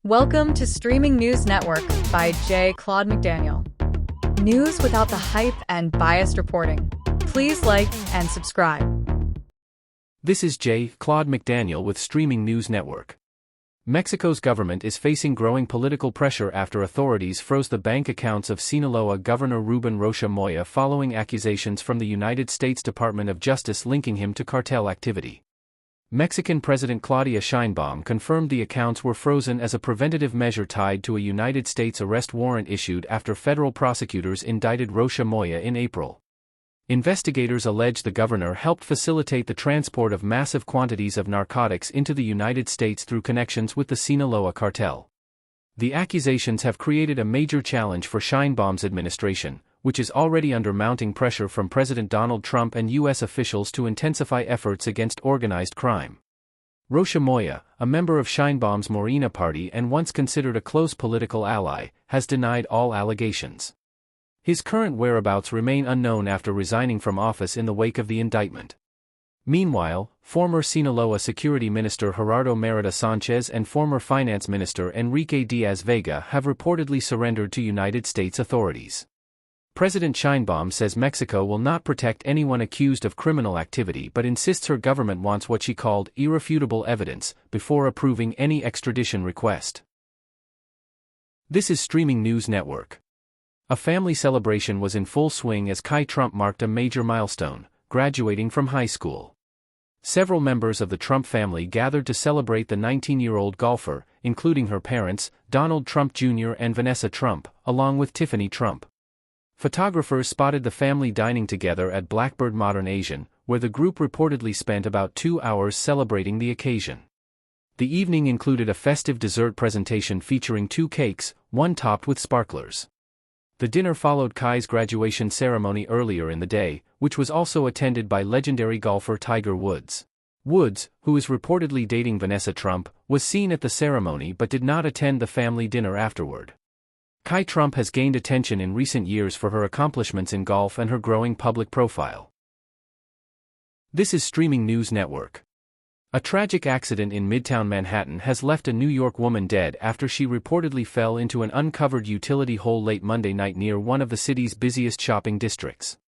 Welcome to Streaming News Network by Claude McDaniel. News without the hype and biased reporting. Please like and subscribe. This is Claude McDaniel with Streaming News Network. Mexico's government is facing growing political pressure after authorities froze the bank accounts of Sinaloa Governor Ruben Rocha Moya following accusations from the United States Department of Justice linking him to cartel activity. Mexican President Claudia Sheinbaum confirmed the accounts were frozen as a preventative measure tied to a United States arrest warrant issued after federal prosecutors indicted Rocha Moya in April. Investigators allege the governor helped facilitate the transport of massive quantities of narcotics into the United States through connections with the Sinaloa cartel. The accusations have created a major challenge for Sheinbaum's administration, which is already under mounting pressure from President Donald Trump and U.S. officials to intensify efforts against organized crime. Rocha Moya, a member of Sheinbaum's Morena party and once considered a close political ally, has denied all allegations. His current whereabouts remain unknown after resigning from office in the wake of the indictment. Meanwhile, former Sinaloa Security Minister Gerardo Merida Sanchez and former Finance Minister Enrique Diaz-Vega have reportedly surrendered to United States authorities. President Sheinbaum says Mexico will not protect anyone accused of criminal activity but insists her government wants what she called irrefutable evidence before approving any extradition request. This is Streaming News Network. A family celebration was in full swing as Kai Trump marked a major milestone, graduating from high school. Several members of the Trump family gathered to celebrate the 19-year-old golfer, including her parents, Donald Trump Jr. and Vanessa Trump, along with Tiffany Trump. Photographers spotted the family dining together at Blackbird Modern Asian, where the group reportedly spent about 2 hours celebrating the occasion. The evening included a festive dessert presentation featuring 2 cakes, one topped with sparklers. The dinner followed Kai's graduation ceremony earlier in the day, which was also attended by legendary golfer Tiger Woods. Woods, who is reportedly dating Vanessa Trump, was seen at the ceremony but did not attend the family dinner afterward. Kai Trump has gained attention in recent years for her accomplishments in golf and her growing public profile. This is Streaming News Network. A tragic accident in Midtown Manhattan has left a New York woman dead after she reportedly fell into an uncovered utility hole late Monday night near one of the city's busiest shopping districts.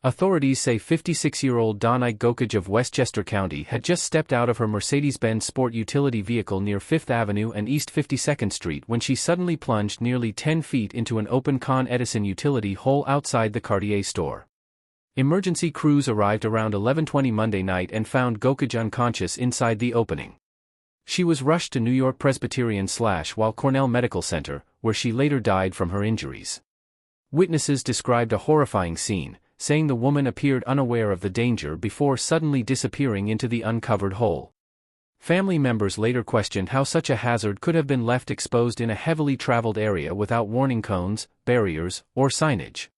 Authorities say 56-year-old Donna Gokaj of Westchester County had just stepped out of her Mercedes-Benz sport utility vehicle near 5th Avenue and East 52nd Street when she suddenly plunged nearly 10 feet into an open Con Edison utility hole outside the Cartier store. Emergency crews arrived around 11:20 Monday night and found Gokaj unconscious inside the opening. She was rushed to New York Presbyterian/Weill Cornell Medical Center, where she later died from her injuries. Witnesses described a horrifying scene, saying the woman appeared unaware of the danger before suddenly disappearing into the uncovered hole. Family members later questioned how such a hazard could have been left exposed in a heavily traveled area without warning cones, barriers, or signage.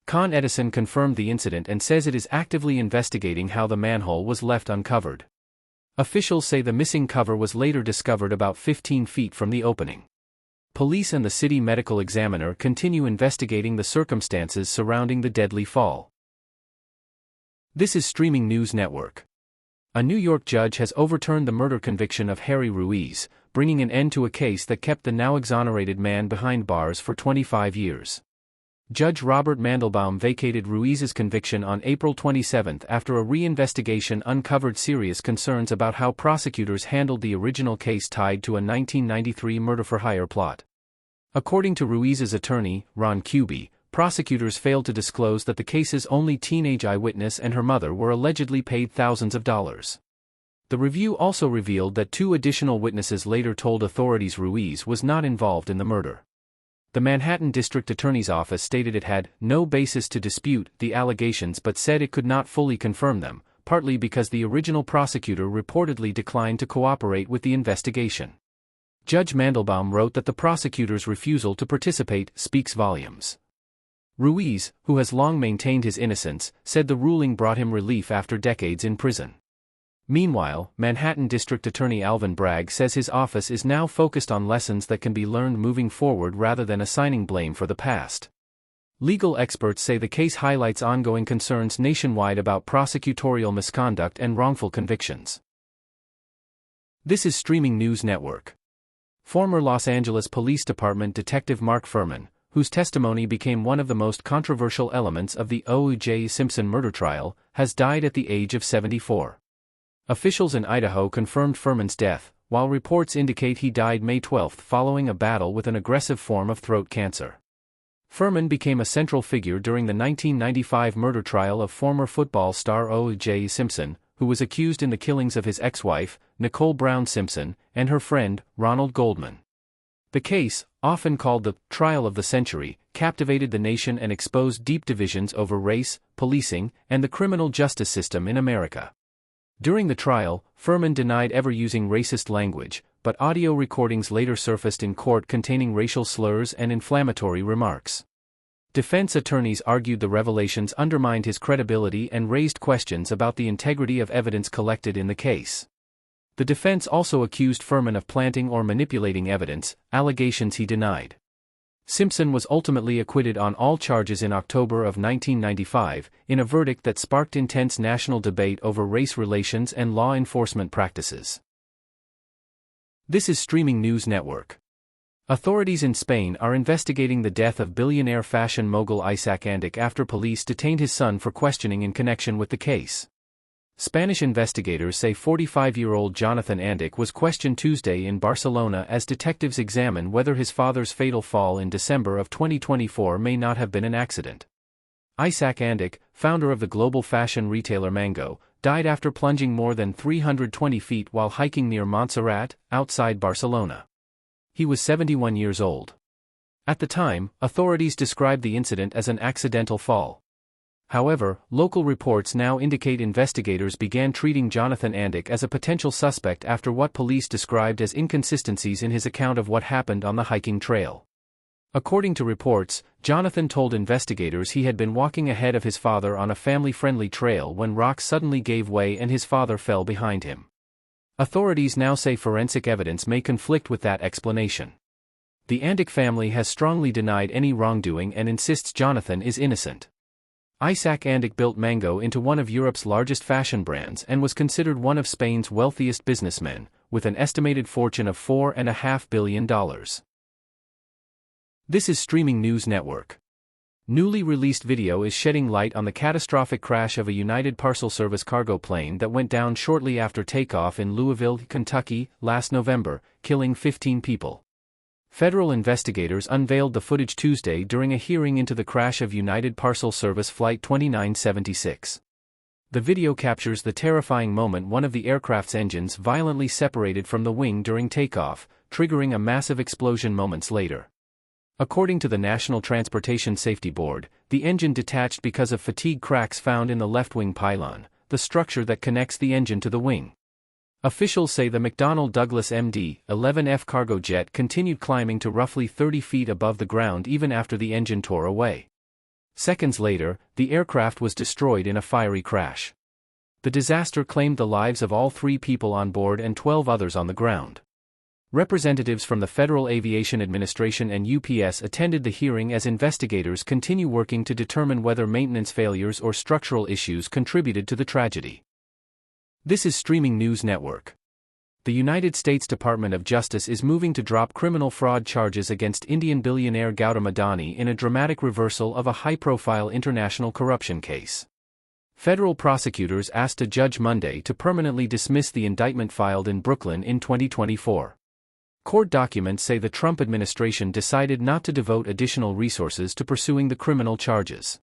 Con Edison confirmed the incident and says it is actively investigating how the manhole was left uncovered. Officials say the missing cover was later discovered about 15 feet from the opening. Police and the city medical examiner continue investigating the circumstances surrounding the deadly fall. This is Streaming News Network. A New York judge has overturned the murder conviction of Harry Ruiz, bringing an end to a case that kept the now exonerated man behind bars for 25 years. Judge Robert Mandelbaum vacated Ruiz's conviction on April 27 after a reinvestigation uncovered serious concerns about how prosecutors handled the original case tied to a 1993 murder-for-hire plot. According to Ruiz's attorney, Ron Kuby, prosecutors failed to disclose that the case's only teenage eyewitness and her mother were allegedly paid thousands of dollars. The review also revealed that 2 additional witnesses later told authorities Ruiz was not involved in the murder. The Manhattan District Attorney's Office stated it had no basis to dispute the allegations but said it could not fully confirm them, partly because the original prosecutor reportedly declined to cooperate with the investigation. Judge Mandelbaum wrote that the prosecutor's refusal to participate speaks volumes. Ruiz, who has long maintained his innocence, said the ruling brought him relief after decades in prison. Meanwhile, Manhattan District Attorney Alvin Bragg says his office is now focused on lessons that can be learned moving forward rather than assigning blame for the past. Legal experts say the case highlights ongoing concerns nationwide about prosecutorial misconduct and wrongful convictions. This is Streaming News Network. Former Los Angeles Police Department Detective Mark Fuhrman, whose testimony became one of the most controversial elements of the O.J. Simpson murder trial, has died at the age of 74. Officials in Idaho confirmed Fuhrman's death, while reports indicate he died May 12 following a battle with an aggressive form of throat cancer. Fuhrman became a central figure during the 1995 murder trial of former football star O.J. Simpson, who was accused in the killings of his ex-wife, Nicole Brown Simpson, and her friend, Ronald Goldman. The case, often called the trial of the century, captivated the nation and exposed deep divisions over race, policing, and the criminal justice system in America. During the trial, Fuhrman denied ever using racist language, but audio recordings later surfaced in court containing racial slurs and inflammatory remarks. Defense attorneys argued the revelations undermined his credibility and raised questions about the integrity of evidence collected in the case. The defense also accused Fuhrman of planting or manipulating evidence, allegations he denied. Simpson was ultimately acquitted on all charges in October of 1995, in a verdict that sparked intense national debate over race relations and law enforcement practices. This is Streaming News Network. Authorities in Spain are investigating the death of billionaire fashion mogul Isaac Andic after police detained his son for questioning in connection with the case. Spanish investigators say 45-year-old Jonathan Andic was questioned Tuesday in Barcelona as detectives examine whether his father's fatal fall in December of 2024 may not have been an accident. Isaac Andic, founder of the global fashion retailer Mango, died after plunging more than 320 feet while hiking near Montserrat, outside Barcelona. He was 71 years old. At the time, authorities described the incident as an accidental fall. However, local reports now indicate investigators began treating Jonathan Andic as a potential suspect after what police described as inconsistencies in his account of what happened on the hiking trail. According to reports, Jonathan told investigators he had been walking ahead of his father on a family-friendly trail when rocks suddenly gave way and his father fell behind him. Authorities now say forensic evidence may conflict with that explanation. The Andic family has strongly denied any wrongdoing and insists Jonathan is innocent. Isaac Andic built Mango into one of Europe's largest fashion brands and was considered one of Spain's wealthiest businessmen, with an estimated fortune of $4.5 billion. This is Streaming News Network. Newly released video is shedding light on the catastrophic crash of a United Parcel Service cargo plane that went down shortly after takeoff in Louisville, Kentucky, last November, killing 15 people. Federal investigators unveiled the footage Tuesday during a hearing into the crash of United Parcel Service Flight 2976. The video captures the terrifying moment one of the aircraft's engines violently separated from the wing during takeoff, triggering a massive explosion moments later. According to the National Transportation Safety Board, the engine detached because of fatigue cracks found in the left wing pylon, the structure that connects the engine to the wing. Officials say the McDonnell Douglas MD-11F cargo jet continued climbing to roughly 30 feet above the ground even after the engine tore away. Seconds later, the aircraft was destroyed in a fiery crash. The disaster claimed the lives of all 3 people on board and 12 others on the ground. Representatives from the Federal Aviation Administration and UPS attended the hearing as investigators continue working to determine whether maintenance failures or structural issues contributed to the tragedy. This is Streaming News Network. The United States Department of Justice is moving to drop criminal fraud charges against Indian billionaire Gautam Adani in a dramatic reversal of a high-profile international corruption case. Federal prosecutors asked a judge Monday to permanently dismiss the indictment filed in Brooklyn in 2024. Court documents say the Trump administration decided not to devote additional resources to pursuing the criminal charges.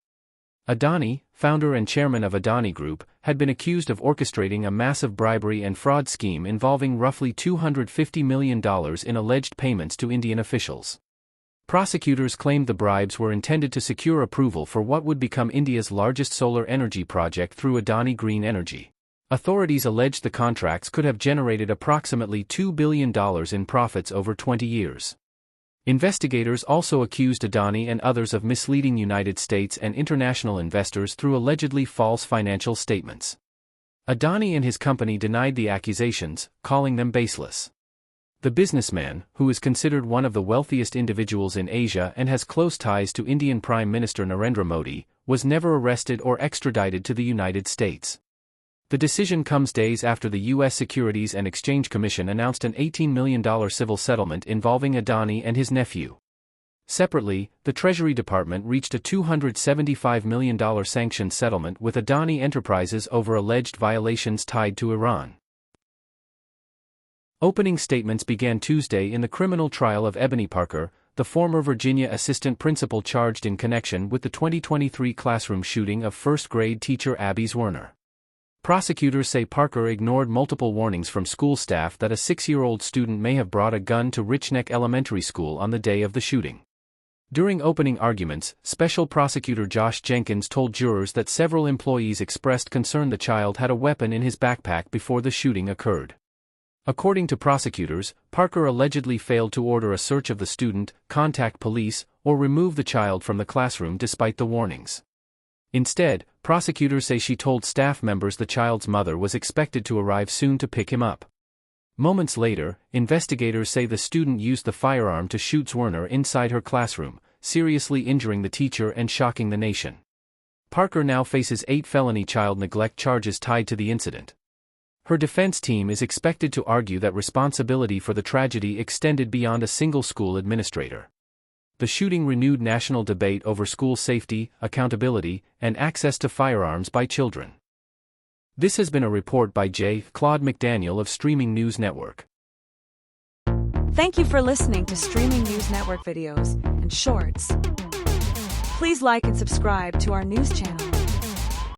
Adani, founder and chairman of Adani Group, had been accused of orchestrating a massive bribery and fraud scheme involving roughly $250 million in alleged payments to Indian officials. Prosecutors claimed the bribes were intended to secure approval for what would become India's largest solar energy project through Adani Green Energy. Authorities alleged the contracts could have generated approximately $2 billion in profits over 20 years. Investigators also accused Adani and others of misleading United States and international investors through allegedly false financial statements. Adani and his company denied the accusations, calling them baseless. The businessman, who is considered one of the wealthiest individuals in Asia and has close ties to Indian Prime Minister Narendra Modi, was never arrested or extradited to the United States. The decision comes days after the U.S. Securities and Exchange Commission announced an $18 million civil settlement involving Adani and his nephew. Separately, the Treasury Department reached a $275 million sanctions settlement with Adani Enterprises over alleged violations tied to Iran. Opening statements began Tuesday in the criminal trial of Ebony Parker, the former Virginia assistant principal charged in connection with the 2023 classroom shooting of first-grade teacher Abby Zwerner. Prosecutors say Parker ignored multiple warnings from school staff that a 6-year-old student may have brought a gun to Richneck Elementary School on the day of the shooting. During opening arguments, Special Prosecutor Josh Jenkins told jurors that several employees expressed concern the child had a weapon in his backpack before the shooting occurred. According to prosecutors, Parker allegedly failed to order a search of the student, contact police, or remove the child from the classroom despite the warnings. Instead, prosecutors say she told staff members the child's mother was expected to arrive soon to pick him up. Moments later, investigators say the student used the firearm to shoot Zwerner inside her classroom, seriously injuring the teacher and shocking the nation. Parker now faces 8 felony child neglect charges tied to the incident. Her defense team is expected to argue that responsibility for the tragedy extended beyond a single school administrator. The shooting renewed national debate over school safety, accountability, and access to firearms by children. This has been a report by Claude McDaniel of Streaming News Network. Thank you for listening to Streaming News Network videos and shorts. Please like and subscribe to our news channel.